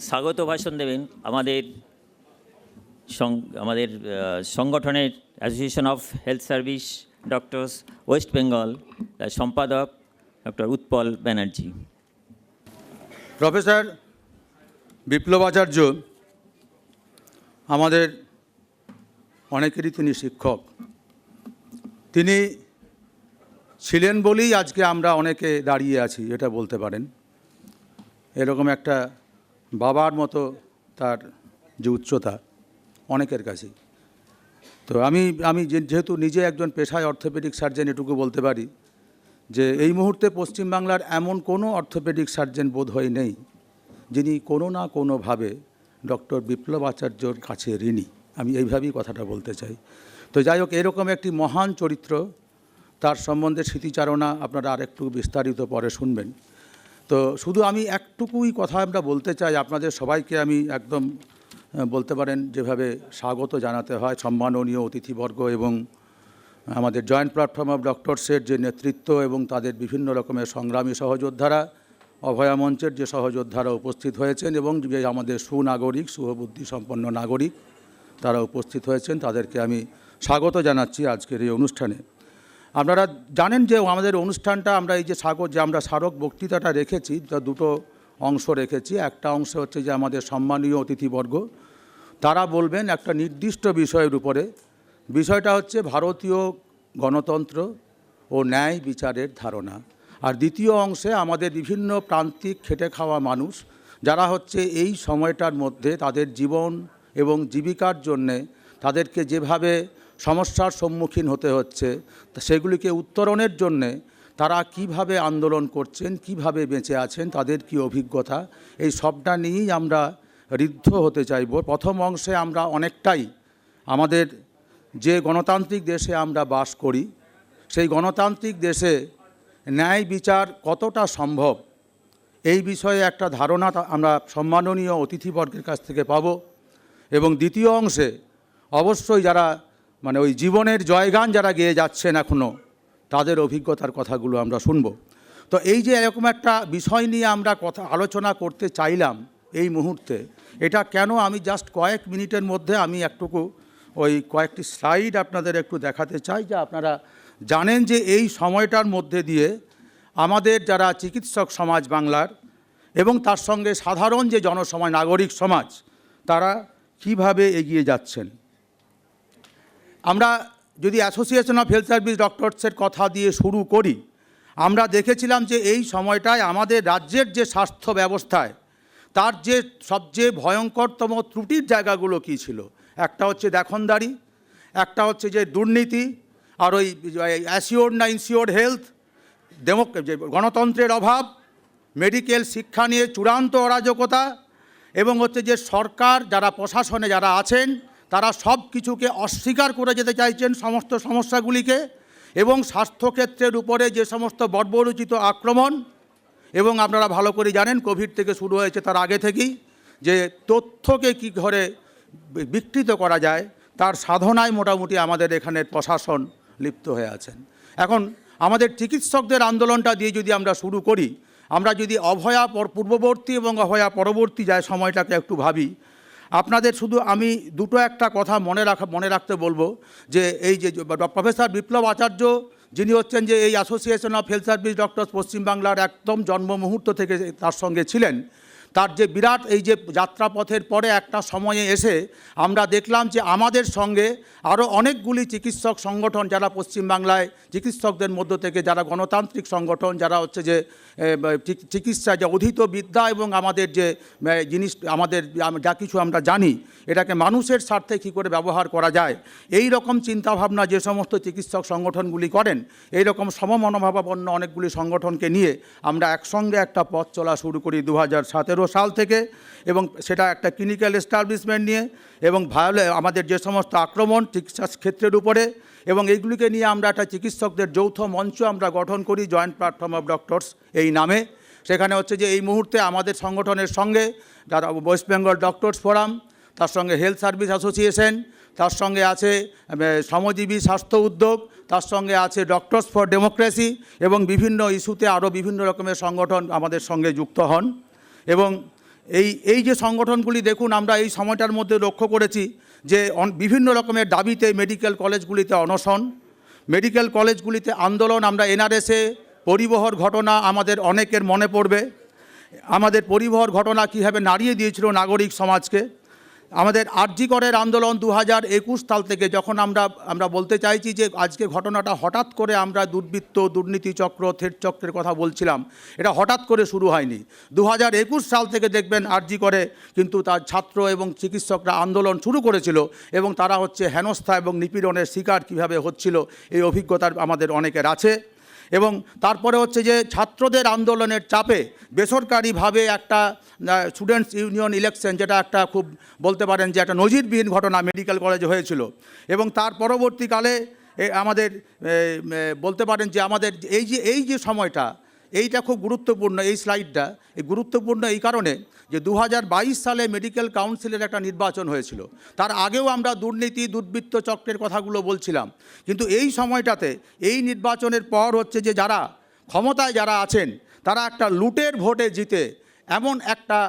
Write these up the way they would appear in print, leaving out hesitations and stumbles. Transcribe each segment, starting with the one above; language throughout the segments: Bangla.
স্বাগত ভাষণ দেবেন আমাদের সংগঠনের association of health service doctors West Bengal সম্পাদক ডক্টর উৎপল ব্যানার্জি। প্রফেসর বিপ্লব আচার্য আমাদের অনেকেরই তিনি শিক্ষক। তিনি ছিলেন বলেই আজকে আমরা অনেকে দাঁড়িয়ে আছি, এটা বলতে পারেন। এরকম একটা বাবার মতো তার যে উচ্চতা অনেকের কাছেই। তো আমি যেহেতু নিজে একজন পেশায় অর্থোপেডিক সার্জন, এটুকু বলতে পারি যে এই মুহূর্তে পশ্চিমবাংলার এমন কোনো অর্থোপেডিক সার্জন বোধহয় নেই যিনি কোনো না কোনোভাবে ডক্টর বিপ্লব আচার্যর কাছে ঋণী। আমি এইভাবেই কথাটা বলতে চাই। তো যাই হোক, এরকম একটি মহান চরিত্র, তার সম্বন্ধে স্মৃতিচারণা আপনারা আরেকটু বিস্তারিত পরে শুনবেন। তো শুধু আমি একটুকুই কথা আমরা বলতে চাই, আপনাদের সবাইকে আমি একদম বলতে পারেন যেভাবে স্বাগত জানাতে হয় সম্মাননীয় অতিথিবর্গ এবং আমাদের জয়েন্ট প্ল্যাটফর্ম অফ ডক্টরসের যে নেতৃত্ব এবং তাদের বিভিন্ন রকমের সংগ্রামী সহযোদ্ধারা, অভয়া মঞ্চের যে সহযোদ্ধারা উপস্থিত হয়েছেন এবং যে আমাদের সুনাগরিক শুভবুদ্ধি সম্পন্ন নাগরিক তারা উপস্থিত হয়েছেন, তাদেরকে আমি স্বাগত জানাচ্ছি আজকের এই অনুষ্ঠানে। আপনারা জানেন যে আমাদের অনুষ্ঠানটা আমরা এই যে আমরা স্মারক বক্তৃতাটা রেখেছি, তা দুটো অংশ রেখেছি। একটা অংশ হচ্ছে যে আমাদের সম্মানীয় অতিথিবর্গ তারা বলবেন একটা নির্দিষ্ট বিষয়ের উপরে। বিষয়টা হচ্ছে ভারতীয় গণতন্ত্র ও ন্যায় বিচারের ধারণা। আর দ্বিতীয় অংশে আমাদের বিভিন্ন প্রান্তিক খেটে খাওয়া মানুষ যারা হচ্ছে এই সময়টার মধ্যে তাদের জীবন এবং জীবিকার জন্যে তাদেরকে যেভাবে সমস্যার সম্মুখীন হতে হচ্ছে সেগুলিকে উত্তরণের জন্যে তারা কিভাবে আন্দোলন করছেন, কিভাবে বেঁচে আছেন, তাদের কি অভিজ্ঞতা, এই সবটা নিয়েই আমরা ঋদ্ধ হতে চাইব। প্রথম অংশে আমরা অনেকটাই আমাদের যে গণতান্ত্রিক দেশে আমরা বাস করি সেই গণতান্ত্রিক দেশে ন্যায় বিচার কতটা সম্ভব এই বিষয়ে একটা ধারণা আমরা সম্মাননীয় অতিথিবর্গের কাছ থেকে পাব। এবং দ্বিতীয় অংশে অবশ্যই যারা ওই জীবনের জয়গান যারা গেয়ে যাচ্ছেন এখনও, তাদের অভিজ্ঞতার কথাগুলো আমরা শুনব। তো এই যে এরকম একটা বিষয় নিয়ে আমরা আলোচনা করতে চাইলাম এই মুহূর্তে, এটা কেন আমি জাস্ট কয়েক মিনিটের মধ্যে আমি একটুকু ওই কয়েকটি স্লাইড আপনাদের একটু দেখাতে চাই, যে আপনারা জানেন যে এই সময়টার মধ্যে দিয়ে আমাদের যারা চিকিৎসক সমাজ বাংলার এবং তার সঙ্গে সাধারণ যে জনসমাজ নাগরিক সমাজ তারা কিভাবে এগিয়ে যাচ্ছেন। আমরা যদি অ্যাসোসিয়েশন অফ হেলথ সার্ভিস ডক্টরসের কথা দিয়ে শুরু করি, আমরা দেখেছিলাম যে এই সময়টায় আমাদের রাজ্যের যে স্বাস্থ্য ব্যবস্থায় তার যে সবচেয়ে ভয়ঙ্করতম ত্রুটির জায়গাগুলো কী ছিল। একটা হচ্ছে দেখনদারি, একটা হচ্ছে যে দুর্নীতি, আর ওই অ্যাসিওর্ড না ইনসিওর্ড হেলথ, যে গণতন্ত্রের অভাব, মেডিকেল শিক্ষা নিয়ে চূড়ান্ত অরাজকতা, এবং হচ্ছে যে সরকার যারা প্রশাসনে যারা আছেন তারা সব কিছুকে অস্বীকার করে যেতে চাইছেন সমস্ত সমস্যাগুলিকে, এবং স্বাস্থ্যক্ষেত্রের উপরে যে সমস্ত বর্বরোচিত আক্রমণ। এবং আপনারা ভালো করে জানেন কোভিড থেকে শুরু হয়েছে তার আগে থেকেই যে তথ্যকে কী করে বিকৃত করা যায় তার সাধনায় মোটামুটি আমাদের এখানের প্রশাসন লিপ্ত হয়ে আছেন। এখন আমাদের চিকিৎসকদের আন্দোলনটা দিয়ে যদি আমরা শুরু করি, আমরা যদি অভয়া পূর্ববর্তী এবং অভয়া পরবর্তী যায় সময়টাকে একটু ভাবি, আপনাদের শুধু আমি দুটো একটা কথা মনে রাখতে বলবো যে এই যে প্রফেসর বিপ্লব আচার্য যিনি হচ্ছেন যে এই association of health service doctors পশ্চিমবাংলার একদম জন্ম মুহূর্ত থেকে তার সঙ্গে ছিলেন, তার যে বিরাট এই যে যাত্রাপথের পরে একটা সময়ে এসে আমরা দেখলাম যে আমাদের সঙ্গে আরও অনেকগুলি চিকিৎসক সংগঠন যারা পশ্চিমবাংলায় চিকিৎসকদের মধ্য থেকে যারা গণতান্ত্রিক সংগঠন, যারা হচ্ছে যে চিকিৎসা যে অধীত বিদ্যা এবং আমাদের যে জিনিস আমাদের যা কিছু আমরা জানি এটাকে মানুষের স্বার্থে কী করে ব্যবহার করা যায়, এই রকম চিন্তাভাবনা যে সমস্ত চিকিৎসক সংগঠনগুলি করেন, এই রকম সমমনোভাবাপন্ন অনেকগুলি সংগঠনকে নিয়ে আমরা একসঙ্গে একটা পথ চলা শুরু করি 2017 সাল থেকে, এবং সেটা একটা ক্লিনিক্যাল এস্টাবলিশমেন্ট নিয়ে এবং আমাদের যে সমস্ত আক্রমণ চিকিৎসা ক্ষেত্রের উপরে, এবং এইগুলিকে নিয়ে আমরা একটা চিকিৎসকদের যৌথ মঞ্চ আমরা গঠন করি জয়েন্ট প্ল্যাটফর্ম অফ ডক্টরস এই নামে। সেখানে হচ্ছে যে এই মুহূর্তে আমাদের সংগঠনের সঙ্গে যারা ওয়েস্ট বেঙ্গল ডক্টরস ফোরাম, তার সঙ্গে হেলথ সার্ভিস অ্যাসোসিয়েশন, তার সঙ্গে আছে শ্রমজীবী স্বাস্থ্য উদ্যোগ, তার সঙ্গে আছে ডক্টরস ফর ডেমোক্রেসি, এবং বিভিন্ন ইস্যুতে আরও বিভিন্ন রকমের সংগঠন আমাদের সঙ্গে যুক্ত হন। এবং এই যে সংগঠনগুলি দেখুন, আমরা এই সময়টার মধ্যে লক্ষ্য করেছি যে বিভিন্ন রকমের দাবিতে মেডিকেল কলেজগুলিতে অনশন, মেডিকেল কলেজগুলিতে আন্দোলন। আমরা এনআরএসে পরিবহর ঘটনা আমাদের অনেকের মনে পড়বে। আমাদের পরিবহর ঘটনা কীভাবে নাড়িয়ে দিয়েছিল নাগরিক সমাজকে। আমাদের আরজি করের আন্দোলন 2021 সাল থেকে, যখন আমরা বলতে চাইছি যে আজকে ঘটনাটা হঠাৎ করে আমরা দুর্বৃত্ত, দুর্নীতি চক্র, থ্রেড চক্রের কথা বলছিলাম, এটা হঠাৎ করে শুরু হয়নি। 2021 সাল থেকে দেখবেন আরজি করে কিন্তু তার ছাত্র এবং চিকিৎসকরা আন্দোলন শুরু করেছিল, এবং তারা হচ্ছে হেনস্থা এবং নিপীড়নের শিকার কীভাবে হচ্ছিল এই অভিজ্ঞতার আমাদের অনেকের আছে। এবং তারপরে হচ্ছে যে ছাত্রদের আন্দোলনের চাপে বেসরকারিভাবে একটা স্টুডেন্টস ইউনিয়ন ইলেকশন, যেটা একটা খুব বলতে পারেন যে একটা নজিরবিহীন ঘটনা মেডিকেল কলেজে হয়েছিল। এবং তার পরবর্তীকালে আমাদের বলতে পারেন যে আমাদের এই যে সময়টা, এইটা খুব গুরুত্বপূর্ণ। এই স্লাইডটা গুরুত্বপূর্ণ এই কারণে যে 2022 সালে মেডিকেল কাউন্সিলের একটা নির্বাচন হয়েছিল। তার আগেও আমরা দুর্নীতি, দুর্বৃত্ত চক্রের কথাগুলো বলছিলাম, কিন্তু এই সময়টাতে এই নির্বাচনের পর হচ্ছে যে যারা ক্ষমতায় যারা আছেন, তারা একটা লুটের ভোটে জিতে এমন একটা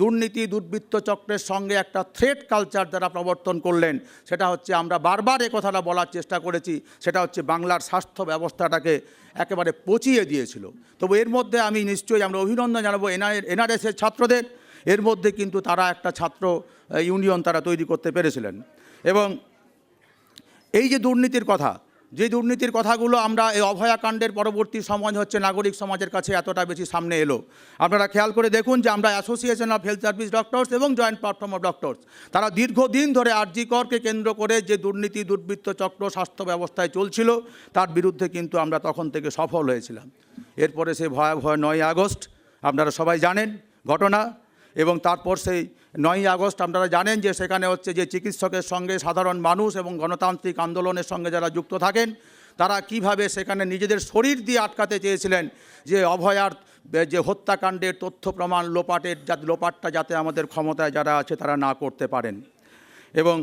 দুর্নীতি, দুর্বৃত্ত চক্রের সঙ্গে একটা থ্রেট কালচার যারা প্রবর্তন করলেন, সেটা হচ্ছে আমরা বারবার এ কথাটা বলার চেষ্টা করেছি, সেটা হচ্ছে বাংলার স্বাস্থ্য ব্যবস্থাটাকে একেবারে পচিয়ে দিয়েছিল। তবে এর মধ্যে আমি নিশ্চয়ই আমরা অভিনন্দন জানাবো এনআরএসের ছাত্রদের। এর মধ্যে কিন্তু তারা একটা ছাত্র ইউনিয়ন তারা তৈরি করতে পেরেছিলেন। এবং এই যে দুর্নীতির কথা, যে দুর্নীতির কথাগুলো আমরা এই অভয়াকাণ্ডের পরবর্তী সময় হচ্ছে নাগরিক সমাজের কাছে এতটা বেশি সামনে এলো। আপনারা খেয়াল করে দেখুন যে আমরা association of health service doctors এবং জয়েন্ট প্ল্যাটফর্ম অফ ডক্টরস, তারা দীর্ঘদিন ধরে আরজি করকে কেন্দ্র করে যে দুর্নীতি, দুর্বৃত্ত চক্র স্বাস্থ্য ব্যবস্থায় চলছিল, তার বিরুদ্ধে কিন্তু আমরা তখন থেকে সফল হয়েছিলাম। এরপরে সেই ভয়াবহ 9ই আগস্ট আপনারা সবাই জানেন ঘটনা। এবং তারপর সেই 9ই আগস্ট আপনারা জানেন যে সেখানে হচ্ছে যে চিকিৎসকের সঙ্গে সাধারণ মানুষ এবং গণতান্ত্রিক আন্দোলনের সঙ্গে যারা যুক্ত থাকেন, তারা কিভাবে সেখানে নিজেদের শরীর দিয়ে আটকাতে চেয়েছিলেন যে অভয়ার যে হত্যাকাণ্ডের তথ্য প্রমাণ লোপাটটা যাতে আমাদের ক্ষমতায় যারা আছে তারা না করতে পারেন। এবং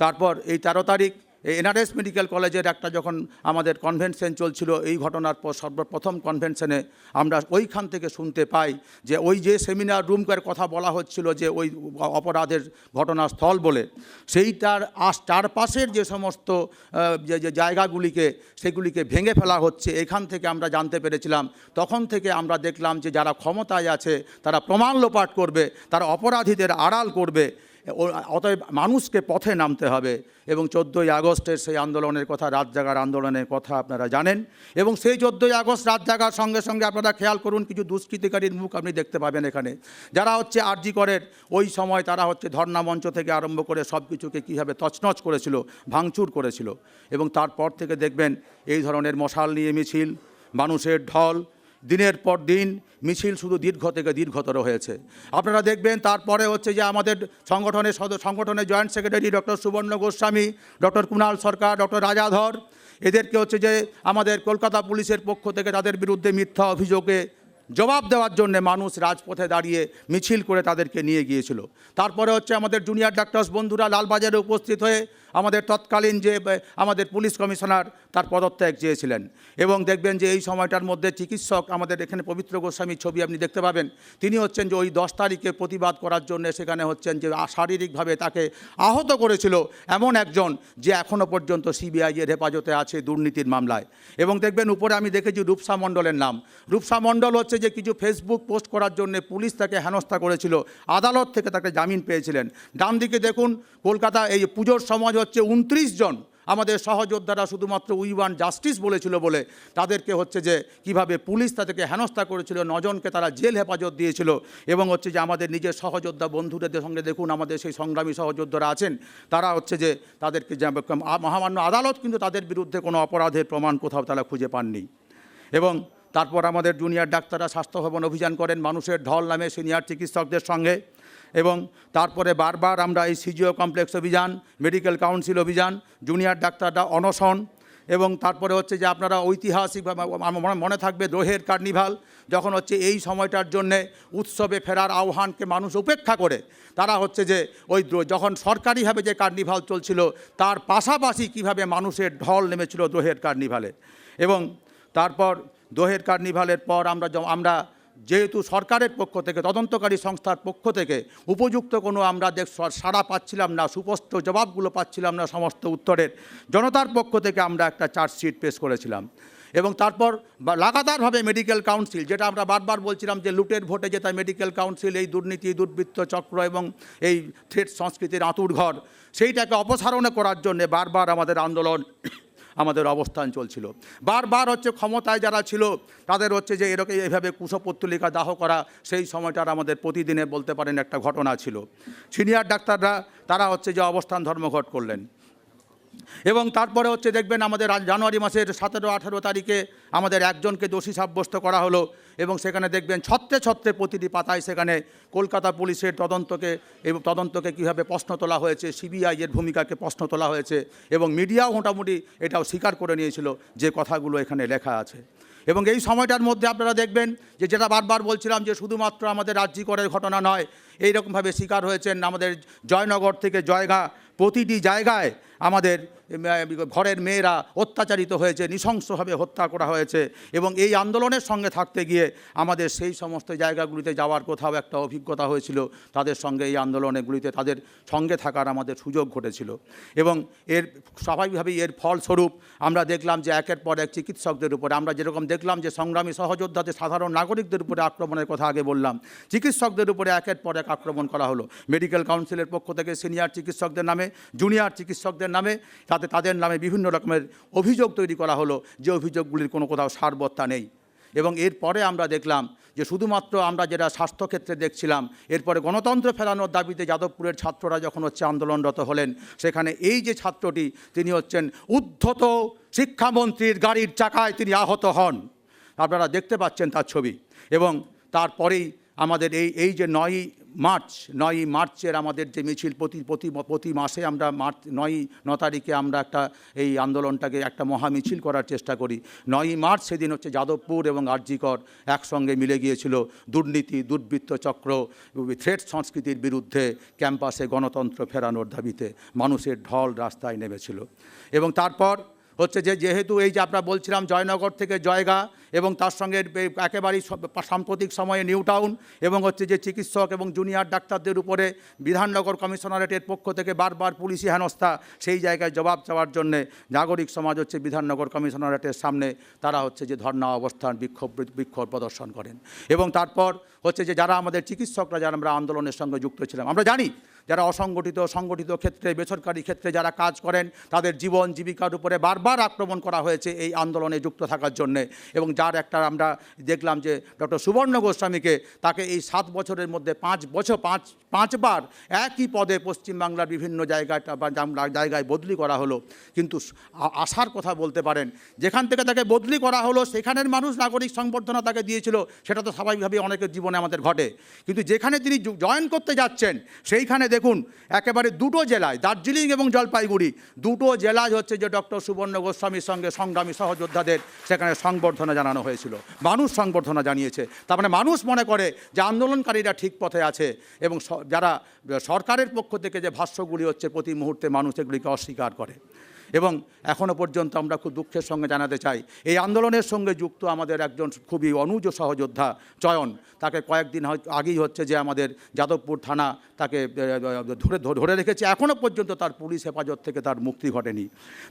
তারপর এই 13 তারিখ এনআরএস মেডিকেল কলেজের একটা যখন আমাদের কনভেনশন চলছিল, এই ঘটনার পর সর্বপ্রথম কনভেনশনে আমরা ওইখান থেকে শুনতে পাই যে ওই যে সেমিনার রুমের কথা বলা হচ্ছিল যে ওই অপরাধের ঘটনাস্থল বলে, সেইটার চারপাশের যে সমস্ত যে জায়গাগুলিকে সেগুলিকে ভেঙে ফেলা হচ্ছে, এখান থেকে আমরা জানতে পেরেছিলাম। তখন থেকে আমরা দেখলাম যে যারা ক্ষমতায় আছে তারা প্রমাণ লোপাট করবে, তারা অপরাধীদের আড়াল করবে। অতএব মানুষকে পথে নামতে হবে। এবং 14ই আগস্টের সেই আন্দোলনের কথা, রাত জাগার আন্দোলনের কথা আপনারা জানেন। এবং সেই 14ই আগস্ট রাত জাগার সঙ্গে সঙ্গে আপনারা খেয়াল করুন কিছু দুষ্কৃতিকারীর মুখ আপনি দেখতে পাবেন এখানে, যারা হচ্ছে আরজি করের ওই সময় তারা হচ্ছে ধর্ণা মঞ্চ থেকে আরম্ভ করে সব কিছুকে কীভাবে তছনছ করেছিল, ভাঙচুর করেছিল। এবং তারপর থেকে দেখবেন এই ধরনের মশাল নিয়ে মিছিল, মানুষের ঢল, দিনের পর দিন মিছিল শুধু দীর্ঘ থেকে দীর্ঘতর হয়েছে। আপনারা দেখবেন তারপরে হচ্ছে যে আমাদের সংগঠনের জয়েন্ট সেক্রেটারি ডক্টর সুবর্ণ গোস্বামী, ডক্টর কুণাল সরকার, ডক্টর রাজাধর, এদেরকে হচ্ছে যে আমাদের কলকাতা পুলিশের পক্ষ থেকে তাদের বিরুদ্ধে মিথ্যা অভিযোগে জবাব দেওয়ার জন্য মানুষ রাজপথে দাঁড়িয়ে মিছিল করে তাদেরকে নিয়ে গিয়েছিল। তারপরে হচ্ছে আমাদের জুনিয়র ডাক্তার্স বন্ধুরা লালবাজারে উপস্থিত হয়ে আমাদের তৎকালীন যে আমাদের পুলিশ কমিশনার তার পদত্যাগ চেয়েছিলেন। এবং দেখবেন যে এই সময়টার মধ্যে চিকিৎসক আমাদের এখানে পবিত্র গোস্বামীর ছবি আপনি দেখতে পাবেন, তিনি হচ্ছেন যে ওই 10 তারিখে প্রতিবাদ করার জন্য সেখানে হচ্ছেন যে শারীরিকভাবে তাকে আহত করেছিল এমন একজন, যে এখনও পর্যন্ত সিবিআইয়ের হেফাজতে আছে দুর্নীতির মামলায়। এবং দেখবেন উপরে আমি দেখেছি রূপসা মণ্ডলের নাম। রূপসা মণ্ডল হচ্ছে যে কিছু ফেসবুক পোস্ট করার জন্য পুলিশ তাকে হেনস্থা করেছিল, আদালত থেকে তাকে জামিন পেয়েছিলেন। ডান দিকে দেখুন কলকাতা এই পুজোর সমাজ হচ্ছে 29 জন আমাদের সহযোদ্ধারা শুধুমাত্র উই ওয়ান্ট জাস্টিস বলেছিল বলে তাদেরকে হচ্ছে যে কিভাবে পুলিশ তাদেরকে হেনস্থা করেছিল, 9 জনকে তারা জেল হেফাজত দিয়েছিল। এবং হচ্ছে যে আমাদের নিজের সহযোদ্ধা বন্ধুদের সঙ্গে দেখুন আমাদের সেই সংগ্রামী সহযোদ্ধারা আছেন, তারা হচ্ছে যে তাদেরকে মহামান্য আদালত কিন্তু তাদের বিরুদ্ধে কোনো অপরাধের প্রমাণ কোথাও তারা খুঁজে পাননি। এবং তারপর আমাদের জুনিয়র ডাক্তাররা স্বাস্থ্য ভবন অভিযান করেন মানুষের ঢল নামে সিনিয়র চিকিৎসকদের সঙ্গে। এবং তারপরে বারবার আমরা এই সিজিও কমপ্লেক্স অভিযান, মেডিকেল কাউন্সিল অভিযান, জুনিয়র ডাক্তাররা অনশন। এবং তারপরে হচ্ছে যে আপনারা ঐতিহাসিকভাবে মনে থাকবে দ্রোহের কার্নিভাল, যখন হচ্ছে এই সময়টার জন্যে উৎসবে ফেরার আহ্বানকে মানুষ উপেক্ষা করে তারা হচ্ছে যে ওই যখন সরকারিভাবে যে কার্নিভাল চলছিল তার পাশাপাশি কিভাবে মানুষের ঢল নেমেছিল দ্রোহের কার্নিভালে। এবং তারপর দ্রোহের কার্নিভালের পর আমরা যেহেতু সরকারের পক্ষ থেকে, তদন্তকারী সংস্থার পক্ষ থেকে উপযুক্ত কোনো আমরা সাড়া পাচ্ছিলাম না, সুস্পষ্ট জবাবগুলো পাচ্ছিলাম না সমস্ত উত্তরের, জনতার পক্ষ থেকে আমরা একটা চার্জশিট পেশ করেছিলাম। এবং তারপর লাগাতারভাবে মেডিকেল কাউন্সিল, যেটা আমরা বারবার বলছিলাম যে লুটের ভোটে যেটা মেডিকেল কাউন্সিল এই দুর্নীতি, দুর্বৃত্ত চক্র এবং এই থ্রেট সংস্কৃতির আঁতুড়ঘর, সেইটাকে অপসারণ করার জন্যে বারবার আমাদের আন্দোলন, আমাদের অবস্থান চলছিল। বারবার হচ্ছে ক্ষমতায় যারা ছিল তাদের হচ্ছে যে এরকম এইভাবে কুশপুত্তলিকা দাহ করা, সেই সময়টার আমাদের প্রতিদিনে বলতে পারেন একটা ঘটনা ছিল। সিনিয়র ডাক্তাররা তারা হচ্ছে যে অবস্থান ধর্মঘট করলেন। এবং তারপরে হচ্ছে দেখবেন আমাদের জানুয়ারি মাসের 17-18 তারিখে আমাদের একজনকে দোষী সাব্যস্ত করা হলো, এবং সেখানে দেখবেন ছত্রে ছত্রে প্রতিটি পাতায় সেখানে কলকাতা পুলিশের তদন্তকে কীভাবে প্রশ্ন তোলা হয়েছে, সিবিআই এর ভূমিকাকে প্রশ্ন তোলা হয়েছে, এবং মিডিয়াও মোটামুটি এটাও স্বীকার করে নিয়েছিল যে কথাগুলো এখানে লেখা আছে। এবং এই সময়টার মধ্যে আপনারা দেখবেন যে যেটা বারবার বলছিলাম যে শুধুমাত্র আমাদের রাজ্যিকরের ঘটনা নয়, এইরকমভাবে শিকার হয়েছেন আমাদের জয়নগর থেকে জয়গা, প্রতিটি জায়গায় আমাদের ঘরের মেয়েরা অত্যাচারিত হয়েছে, নৃশংসভাবে হত্যা করা হয়েছে। এবং এই আন্দোলনের সঙ্গে থাকতে গিয়ে আমাদের সেই সমস্ত জায়গাগুলিতে যাওয়ার কোথাও একটা অভিজ্ঞতা হয়েছিল, তাদের সঙ্গে এই আন্দোলনগুলিতে তাদের সঙ্গে থাকার আমাদের সুযোগ ঘটেছিল। এবং এর স্বাভাবিকভাবেই এর ফলস্বরূপ আমরা দেখলাম যে একের পর এক চিকিৎসকদের উপরে, আমরা যেরকম দেখলাম যে সংগ্রামী সহযোদ্ধাদের, সাধারণ নাগরিকদের উপরে আক্রমণের কথা আগে বললাম, চিকিৎসকদের উপরে একের পর এক আক্রমণ করা হলো। মেডিকেল কাউন্সিলের পক্ষ থেকে সিনিয়র চিকিৎসকদের নামে, জুনিয়র চিকিৎসকদের নামে, তাদের নামে বিভিন্ন রকমের অভিযোগ তৈরি করা হলো, যে অভিযোগগুলির কোনো কোথাও সারবত্তা নেই। এবং এরপরে আমরা দেখলাম যে শুধুমাত্র আমরা যেটা স্বাস্থ্যক্ষেত্রে দেখছিলাম, এরপরে গণতন্ত্র ফেরানোর দাবিতে যাদবপুরের ছাত্ররা যখন হচ্ছে আন্দোলনরত হলেন, সেখানে এই যে ছাত্রটি তিনি হচ্ছেন উদ্ধত শিক্ষামন্ত্রীর গাড়ির চাকায় তিনি আহত হন, আপনারা দেখতে পাচ্ছেন তার ছবি। এবং তারপরেই আমাদের এই যে 9ই মার্চের আমাদের যে মিছিল, প্রতি মাসে আমরা 9 তারিখে আমরা একটা এই আন্দোলনটাকে একটা মহামিছিল করার চেষ্টা করি। 9ই মার্চ সেদিন হচ্ছে যাদবপুর এবং আরজিকর একসঙ্গে মিলে গিয়েছিল দুর্নীতি, দুর্বৃত্ত চক্র, থ্রেট সংস্কৃতির বিরুদ্ধে ক্যাম্পাসে গণতন্ত্র ফেরানোর দাবিতে মানুষের ঢল রাস্তায় নেমেছিল। এবং তারপর হচ্ছে যেহেতু এই যে আমরা বলছিলাম জয়নগর থেকে জয়গা, এবং তার সঙ্গে একেবারেই সাম্প্রতিক সময়ে নিউ টাউন, এবং হচ্ছে যে চিকিৎসক এবং জুনিয়র ডাক্তারদের উপরে বিধাননগর কমিশনারেটের পক্ষ থেকে বারবার পুলিশি হেনস্থা, সেই জায়গায় জবাব চাওয়ার জন্যে নাগরিক সমাজ হচ্ছে বিধাননগর কমিশনারেটের সামনে তারা হচ্ছে যে ধর্ণা অবস্থান, বিক্ষোভ প্রদর্শন করেন। এবং তারপর হচ্ছে যে যারা আমাদের চিকিৎসকরা, যারা আমরা আন্দোলনের সঙ্গে যুক্ত ছিলাম, আমরা জানি যারা অসংগঠিত, সংগঠিত ক্ষেত্রে, বেসরকারি ক্ষেত্রে যারা কাজ করেন, তাদের জীবন জীবিকার উপরে বারবার আক্রমণ করা হয়েছে এই আন্দোলনে যুক্ত থাকার জন্যে। এবং যার একটা আমরা দেখলাম যে ডক্টর সুবর্ণ গোস্বামীকে, তাকে এই 7 বছরের মধ্যে 5বার একই পদে পশ্চিমবাংলার বিভিন্ন জায়গায় বদলি করা হলো। কিন্তু আশার কথা বলতে পারেন, যেখান থেকে তাকে বদলি করা হলো সেখানের মানুষ নাগরিক সংবর্ধনা তাকে দিয়েছিল, সেটা তো স্বাভাবিকভাবেই অনেকের জীবনে আমাদের ঘটে। কিন্তু যেখানে তিনি জয়েন করতে যাচ্ছেন সেইখানে দেখুন একেবারে 2টো জেলায়, দার্জিলিং এবং জলপাইগুড়ি, 2টো জেলায় হচ্ছে যে ডক্টর সুবর্ণ গোস্বামীর সঙ্গে সংগ্রামী সহযোদ্ধাদের সেখানে সংবর্ধনা জানানো হয়েছিল, মানুষ সংবর্ধনা জানিয়েছে। তার মানে মানুষ মনে করে যে আন্দোলনকারীরা ঠিক পথে আছে, এবং যারা সরকারের পক্ষ থেকে যে ভাষ্যগুলি হচ্ছে প্রতি মুহূর্তে মানুষ এগুলিকে অস্বীকার করে। এবং এখনও পর্যন্ত আমরা খুব দুঃখের সঙ্গে জানাতে চাই, এই আন্দোলনের সঙ্গে যুক্ত আমাদের একজন খুবই অনুজ সহযোদ্ধা চয়ন, তাকে কয়েকদিন আগেই হচ্ছে যে আমাদের যাদবপুর থানা তাকে ধরে রেখেছে, এখনও পর্যন্ত তার পুলিশ হেফাজত থেকে তার মুক্তি ঘটেনি।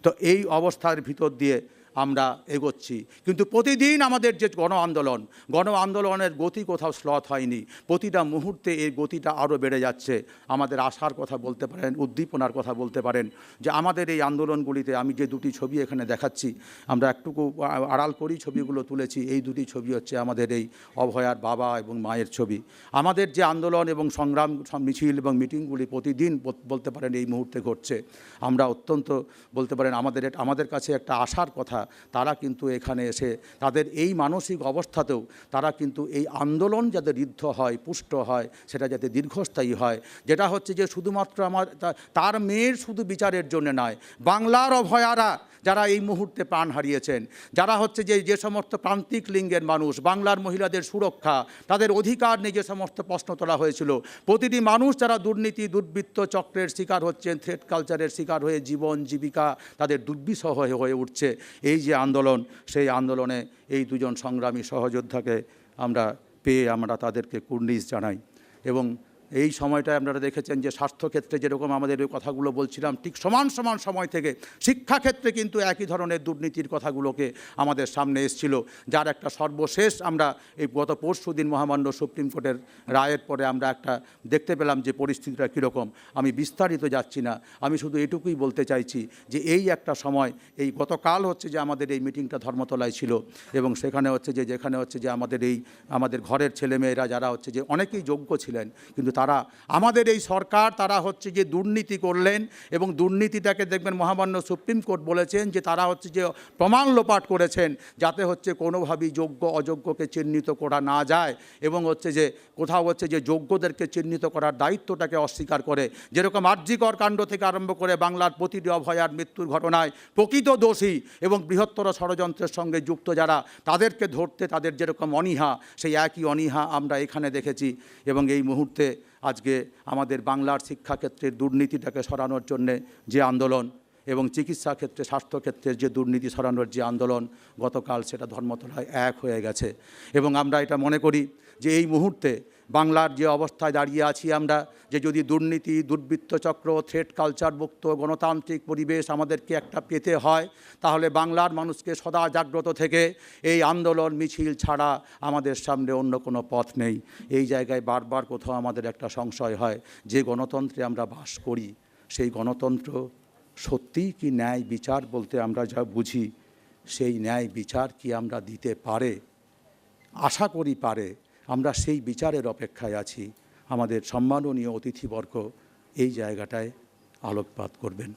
তো এই অবস্থার ভিতর দিয়ে আমরা এগোচ্ছি, কিন্তু প্রতিদিন আমাদের যে গণ আন্দোলনের গতি কোথাও স্লথ হয়নি, প্রতিটা মুহূর্তে এই গতিটা আরও বেড়ে যাচ্ছে। আমাদের আশার কথা বলতে পারেন, উদ্দীপনার কথা বলতে পারেন, যে আমাদের এই আন্দোলনগুলিতে আমি যে 2টি ছবি এখানে দেখাচ্ছি, আমরা একটুকু আড়াল করেই ছবিগুলো তুলেছি। এই 2টি ছবি হচ্ছে আমাদের এই অভয়ার বাবা এবং মায়ের ছবি। আমাদের যে আন্দোলন এবং সংগ্রাম, মিছিল এবং মিটিংগুলি প্রতিদিন বলতে পারেন এই মুহূর্তে ঘটছে, আমরা অত্যন্ত বলতে পারেন আমাদের কাছে একটা আশার কথা, তারা কিন্তু এখানে এসে তাদের এই মানসিক অবস্থাতেও তারা কিন্তু এই আন্দোলন যাতে ঋদ্ধ হয়, পুষ্ট হয়, সেটা যাতে দীর্ঘস্থায়ী হয়, যেটা হচ্ছে যে শুধুমাত্র তার মেয়ের শুধু বিচারের জন্য নয়, বাংলার অভয়ারা যারা এই মুহূর্তে প্রাণ হারিয়েছেন, যারা হচ্ছে যে সমস্ত প্রান্তিক লিঙ্গের মানুষ, বাংলার মহিলাদের সুরক্ষা, তাদের অধিকার নিয়ে যে সমস্ত প্রশ্ন তোলা হয়েছিল, প্রতিটি মানুষ যারা দুর্নীতি, দুর্বৃত্ত চক্রের শিকার হচ্ছেন, থ্রেট কালচারের শিকার হয়ে জীবন জীবিকা তাদের দুর্বিষহ হয়ে উঠছে, এই যে আন্দোলন, সেই আন্দোলনে এই 2জন সংগ্রামী সহযোদ্ধাকে আমরা পেয়ে আমরা তাদেরকে কুর্নিশ জানাই। এবং এই সময়টায় আপনারা দেখেছেন যে স্বাস্থ্যক্ষেত্রে যেরকম আমাদের ওই কথাগুলো বলছিলাম, ঠিক সমান সময় থেকে শিক্ষাক্ষেত্রে কিন্তু একই ধরনের দুর্নীতির কথাগুলোকে আমাদের সামনে এসেছিল, যার একটা সর্বশেষ আমরা এই গত পরশুদিন মহামান্য সুপ্রিম কোর্টের রায়ের পরে আমরা একটা দেখতে পেলাম যে পরিস্থিতিটা কীরকম। আমি বিস্তারিত যাচ্ছি না, আমি শুধু এটুকুই বলতে চাইছি যে এই একটা সময়, এই গতকাল হচ্ছে যে আমাদের এই মিটিংটা ধর্মতলায় ছিল, এবং সেখানে হচ্ছে যে যেখানে হচ্ছে যে আমাদের ঘরের ছেলেমেয়েরা যারা হচ্ছে যে অনেকেই যোগ্য ছিলেন, কিন্তু তারা আমাদের এই সরকার তারা হচ্ছে যে দুর্নীতি করলেন, এবং দুর্নীতিটাকে দেখবেন মহামান্য সুপ্রিম কোর্ট বলেছেন যে তারা হচ্ছে যে প্রমাণ লোপাট করেছেন, যাতে হচ্ছে কোনোভাবেই যোগ্য অযোগ্যকে চিহ্নিত করা না যায়, এবং হচ্ছে যে কোথাও হচ্ছে যে যোগ্যদেরকে চিহ্নিত করার দায়িত্বটাকে অস্বীকার করে। যেরকম আরজিকর কাণ্ড থেকে আরম্ভ করে বাংলার প্রতিটি অভয়ার মৃত্যুর ঘটনায় প্রকৃত দোষী এবং বৃহত্তর ষড়যন্ত্রের সঙ্গে যুক্ত যারা, তাদেরকে ধরতে তাদের যেরকম অনীহা, সেই একই অনীহা আমরা এখানে দেখেছি। এবং এই মুহূর্তে আজকে আমাদের বাংলার শিক্ষাক্ষেত্রের দুর্নীতিটাকে সরানোর জন্যে যে আন্দোলন, এবং চিকিৎসা ক্ষেত্রে স্বাস্থ্যক্ষেত্রের যে দুর্নীতি সরানোর যে আন্দোলন, গতকাল সেটা ধর্মতলায় এক হয়ে গেছে। এবং আমরা এটা মনে করি যে এই মুহূর্তে বাংলার যে অবস্থায় দাঁড়িয়ে আছি আমরা, যে যদি দুর্নীতি, দুর্বৃত্তচক্র, থ্রেট কালচার মুক্ত গণতান্ত্রিক পরিবেশ আমাদেরকে একটা পেতে হয়, তাহলে বাংলার মানুষকে সদা জাগ্রত থেকে এই আন্দোলন মিছিল ছাড়া আমাদের সামনে অন্য কোনো পথ নেই। এই জায়গায় বারবার কোথাও আমাদের একটা সংশয় হয়, যে গণতন্ত্রে আমরা বাস করি, সেই গণতন্ত্র সত্যিই কি ন্যায় বিচার বলতে আমরা যা বুঝি, সেই ন্যায় বিচার কি আমরা দিতে পারে? আশা করি পারে। আমরা সেই বিচারের অপেক্ষায় আছি। আমাদের সম্মাননীয় অতিথিবর্গ এই জায়গাটায় আলোকপাত করবেন।